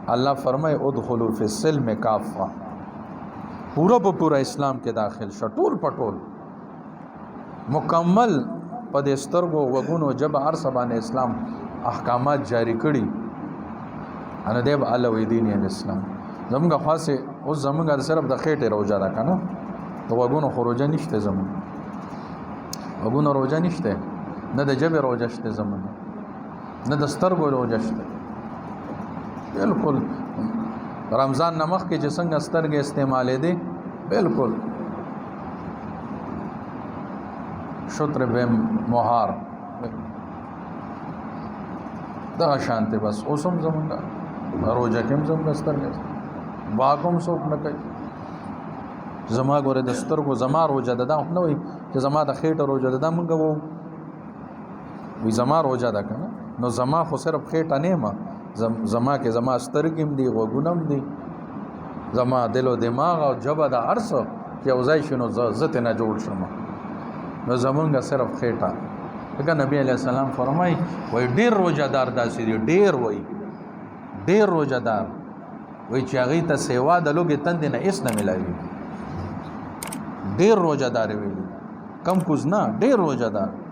अल्लाह फरमाए उदखुलू फिस्सिल्म काफ़ा, पूरा पूरा इस्लाम के दाखिल शो, टोल पटोल मुकम्मल पद स्तरगो वगुनो जब हर सबान इस्लाम अहकामात जारी कड़ी अन देव अल्लाह दीन इस्लाम जमगा ख़ास उस जमगा सिर्फ द खेटे रोजा दा ना तो वगुनो रोजा निश्ते जमन वगुनो रोजा निश्ते न द जब रोजा शते जमन न द स्तरगो रोजा शते बिल्कुल रमज़ान नमक के जसंग अस्तर के इस्तेमाल दे बिल्कुल शुत्र बे मोहार दा शांति बस ओसम जमंगा रोजा केम जम अस्तर के बाकुम सोप न कई जमा गोरे दस्तर को जमा रोजा ददा न वही कि जमा द खेट रोजा ददा मंगा वो जमा रोजा दा ना नो जमा खो सिर्फ खेटा ने मा जमा के जमा स्तरगिम दी गुनम दी जमा दिलो दिमाग और जबा दा अर्स कि उजाइशनो जत न जोड़ शमा न जमंगा सिर्फ खेटा लेकिन नबी अलैहिस्सलाम फरमाई वही डेर रोजादार दासी डेर वही डेर रोजादार वही चागी त सेवा दलोगे तन दिन इस न मिलाई डेर रोजादार वेली कम कुछ ना डेर रोजादार